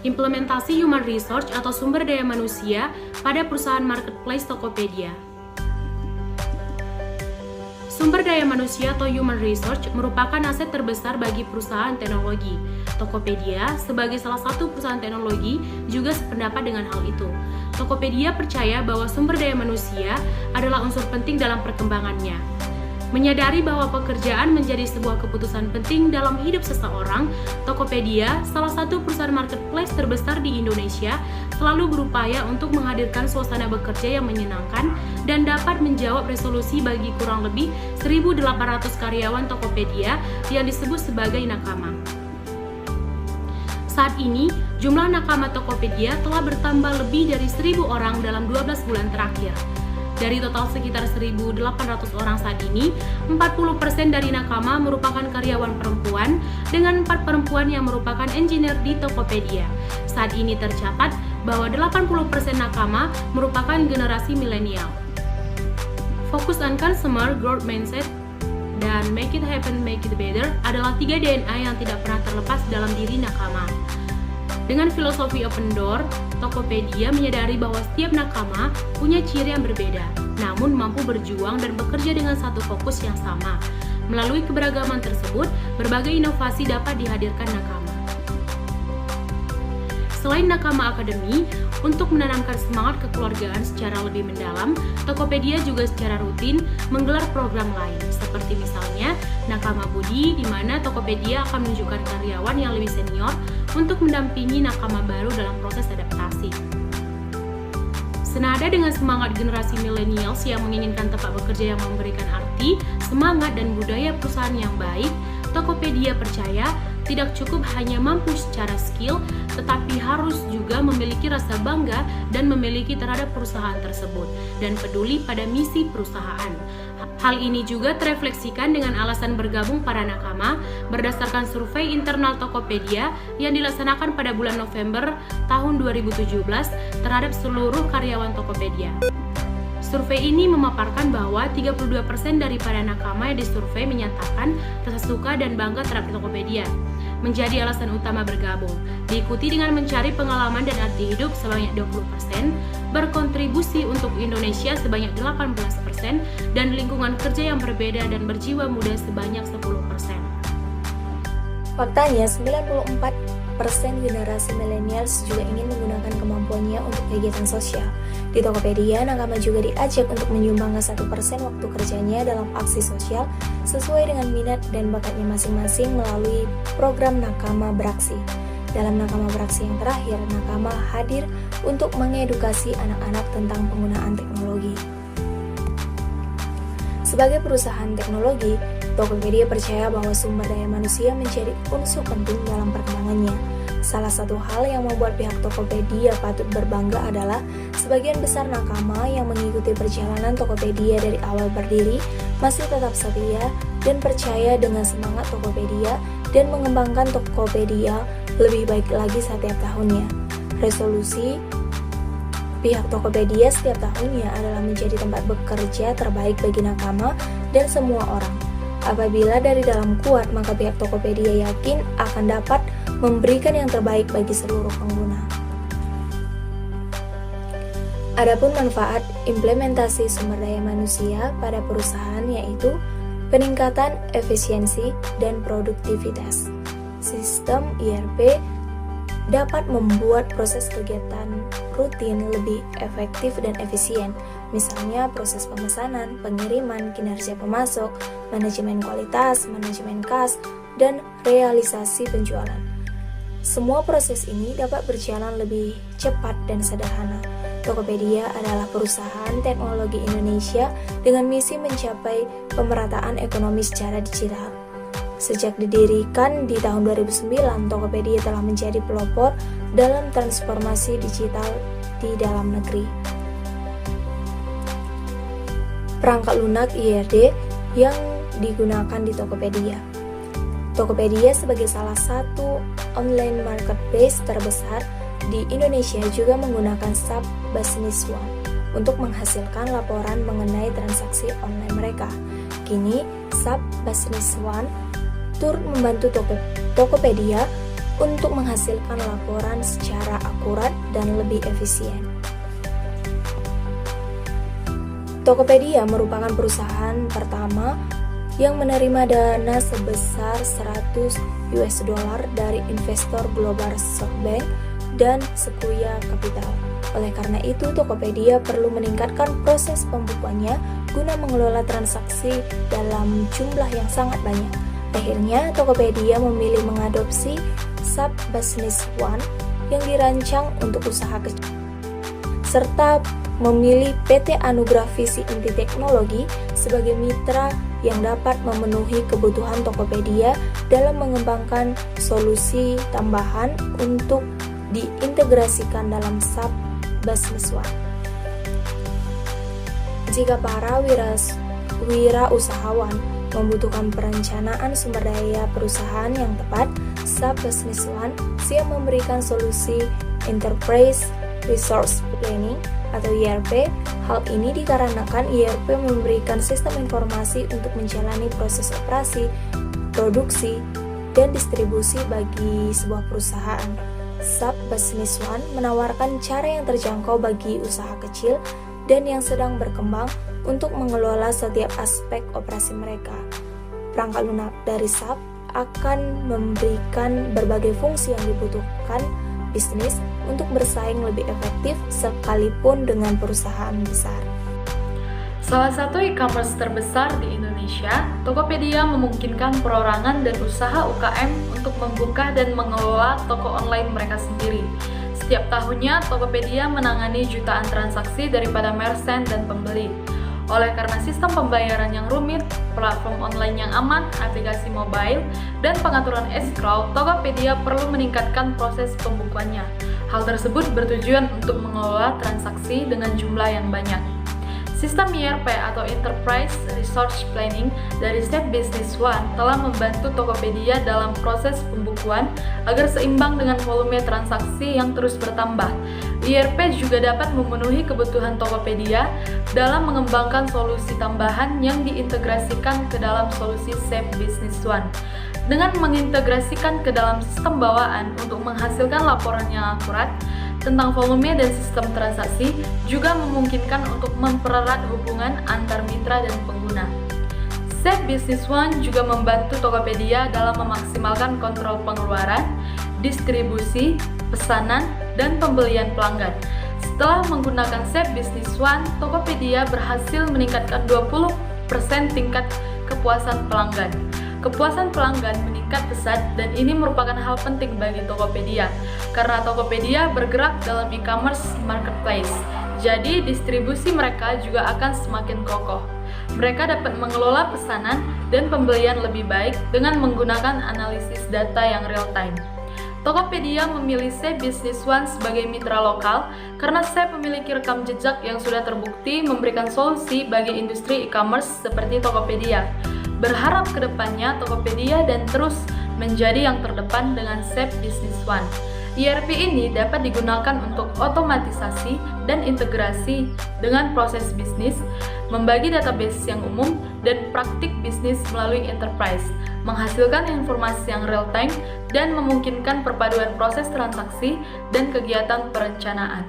Implementasi human resource atau sumber daya manusia pada perusahaan marketplace Tokopedia. Sumber daya manusia atau human resource merupakan aset terbesar bagi perusahaan teknologi. Tokopedia, sebagai salah satu perusahaan teknologi, juga sependapat dengan hal itu. Tokopedia percaya bahwa sumber daya manusia adalah unsur penting dalam perkembangannya. Menyadari bahwa pekerjaan menjadi sebuah keputusan penting dalam hidup seseorang, Tokopedia, salah satu perusahaan marketplace terbesar di Indonesia, selalu berupaya untuk menghadirkan suasana bekerja yang menyenangkan dan dapat menjawab resolusi bagi kurang lebih 1.800 karyawan Tokopedia yang disebut sebagai nakama. Saat ini, jumlah nakama Tokopedia telah bertambah lebih dari 1.000 orang dalam 12 bulan terakhir. Dari total sekitar 1.800 orang saat ini, 40% dari nakama merupakan karyawan perempuan, dengan 4 perempuan yang merupakan engineer di Tokopedia. Saat ini tercatat bahwa 80% nakama merupakan generasi milenial. Fokus on consumer growth mindset dan make it happen, make it better adalah 3 DNA yang tidak pernah terlepas dalam diri nakama. Dengan filosofi open door, Tokopedia menyadari bahwa setiap nakama punya ciri yang berbeda, namun mampu berjuang dan bekerja dengan satu fokus yang sama. Melalui keberagaman tersebut, berbagai inovasi dapat dihadirkan nakama. Selain Nakama Academy, untuk menanamkan semangat kekeluargaan secara lebih mendalam, Tokopedia juga secara rutin menggelar program lain, seperti misalnya Nakama Budi, di mana Tokopedia akan menunjukkan karyawan yang lebih senior untuk mendampingi nakama baru dalam proses adaptasi. Senada dengan semangat generasi millennials yang menginginkan tempat bekerja yang memberikan arti, semangat, dan budaya perusahaan yang baik, Tokopedia percaya tidak cukup hanya mampu secara skill, tetapi harus juga memiliki rasa bangga dan memiliki terhadap perusahaan tersebut, dan peduli pada misi perusahaan. Hal ini juga terefleksikan dengan alasan bergabung para nakama berdasarkan survei internal Tokopedia yang dilaksanakan pada bulan November tahun 2017 terhadap seluruh karyawan Tokopedia. Survei ini memaparkan bahwa 32% daripada nakama yang disurvei menyatakan rasa suka dan bangga terhadap Tokopedia menjadi alasan utama bergabung, diikuti dengan mencari pengalaman dan arti hidup sebanyak 20%, berkontribusi untuk Indonesia sebanyak 18%, dan lingkungan kerja yang berbeda dan berjiwa muda sebanyak 10%. Faktanya, 94% generasi millennials juga ingin menggunakan kemampuannya untuk kegiatan sosial. Di Tokopedia, nakama juga diajak untuk menyumbangkan 1% waktu kerjanya dalam aksi sosial sesuai dengan minat dan bakatnya masing-masing melalui program Nakama Beraksi. Dalam Nakama Beraksi yang terakhir, nakama hadir untuk mengedukasi anak-anak tentang penggunaan teknologi. Sebagai perusahaan teknologi, Tokopedia percaya bahwa sumber daya manusia menjadi unsur penting dalam perkembangannya. Salah satu hal yang membuat pihak Tokopedia patut berbangga adalah sebagian besar nakama yang mengikuti perjalanan Tokopedia dari awal berdiri masih tetap setia dan percaya dengan semangat Tokopedia dan mengembangkan Tokopedia lebih baik lagi setiap tahunnya. Resolusi pihak Tokopedia setiap tahunnya adalah menjadi tempat bekerja terbaik bagi nakama dan semua orang. Apabila dari dalam kuat, maka pihak Tokopedia yakin akan dapat memberikan yang terbaik bagi seluruh pengguna. Adapun manfaat implementasi sumber daya manusia pada perusahaan yaitu peningkatan efisiensi dan produktivitas. Sistem ERP dapat membuat proses kegiatan rutin lebih efektif dan efisien, misalnya proses pemesanan, pengiriman, kinerja pemasok, manajemen kualitas, manajemen kas, dan realisasi penjualan. Semua proses ini dapat berjalan lebih cepat dan sederhana. Tokopedia adalah perusahaan teknologi Indonesia dengan misi mencapai pemerataan ekonomi secara digital. Sejak didirikan di tahun 2009, Tokopedia telah menjadi pelopor dalam transformasi digital di dalam negeri. Perangkat lunak IRD yang digunakan di Tokopedia. Tokopedia sebagai salah satu online marketplace terbesar di Indonesia juga menggunakan SAP Business One untuk menghasilkan laporan mengenai transaksi online mereka. Kini, SAP Business One turut membantu Tokopedia untuk menghasilkan laporan secara akurat dan lebih efisien. Tokopedia merupakan perusahaan pertama yang menerima dana sebesar 100 US dollar dari investor global SoftBank dan Sequoia Capital. Oleh karena itu, Tokopedia perlu meningkatkan proses pembukuannya guna mengelola transaksi dalam jumlah yang sangat banyak. Akhirnya, Tokopedia memilih mengadopsi SAP Business One yang dirancang untuk usaha kecil, serta memilih PT Anugrah Visi Inti Teknologi sebagai mitra yang dapat memenuhi kebutuhan Tokopedia dalam mengembangkan solusi tambahan untuk diintegrasikan dalam SAP Business One. Jika para wirausahawan membutuhkan perencanaan sumber daya perusahaan yang tepat, SAP Business One siap memberikan solusi Enterprise Resource Planning atau ERP. Hal ini dikarenakan ERP memberikan sistem informasi untuk menjalani proses operasi, produksi, dan distribusi bagi sebuah perusahaan. SAP Business One menawarkan cara yang terjangkau bagi usaha kecil dan yang sedang berkembang untuk mengelola setiap aspek operasi mereka. Perangkat lunak dari SAP akan memberikan berbagai fungsi yang dibutuhkan bisnis untuk bersaing lebih efektif sekalipun dengan perusahaan besar. Salah satu e-commerce terbesar di Indonesia, Tokopedia memungkinkan perorangan dan usaha UKM untuk membuka dan mengelola toko online mereka sendiri. Setiap tahunnya, Tokopedia menangani jutaan transaksi daripada merchant dan pembeli. Oleh karena sistem pembayaran yang rumit, platform online yang aman, aplikasi mobile, dan pengaturan escrow, Tokopedia perlu meningkatkan proses pembukuannya. Hal tersebut bertujuan untuk mengelola transaksi dengan jumlah yang banyak. Sistem ERP atau Enterprise Resource Planning dari SAP Business One telah membantu Tokopedia dalam proses pembukuan agar seimbang dengan volume transaksi yang terus bertambah. ERP juga dapat memenuhi kebutuhan Tokopedia dalam mengembangkan solusi tambahan yang diintegrasikan ke dalam solusi SAP Business One. Dengan mengintegrasikan ke dalam sistem bawaan untuk menghasilkan laporan yang akurat tentang volume dan sistem transaksi, juga memungkinkan untuk mempererat hubungan antar mitra dan pengguna. SAP Business One juga membantu Tokopedia dalam memaksimalkan kontrol pengeluaran, distribusi, pesanan, dan pembelian pelanggan. Setelah menggunakan SAP Business One, Tokopedia berhasil meningkatkan 20% tingkat kepuasan pelanggan. Kepuasan pelanggan meningkat pesat dan ini merupakan hal penting bagi Tokopedia karena Tokopedia bergerak dalam e-commerce marketplace. Jadi distribusi mereka juga akan semakin kokoh. Mereka dapat mengelola pesanan dan pembelian lebih baik dengan menggunakan analisis data yang real time. Tokopedia memilih SAP Business One sebagai mitra lokal karena SAP memiliki rekam jejak yang sudah terbukti memberikan solusi bagi industri e-commerce seperti Tokopedia. Berharap ke depannya Tokopedia dan terus menjadi yang terdepan dengan SAP Business One. ERP ini dapat digunakan untuk otomatisasi dan integrasi dengan proses bisnis, membagi database yang umum, dan praktik bisnis melalui enterprise, menghasilkan informasi yang real time, dan memungkinkan perpaduan proses transaksi dan kegiatan perencanaan.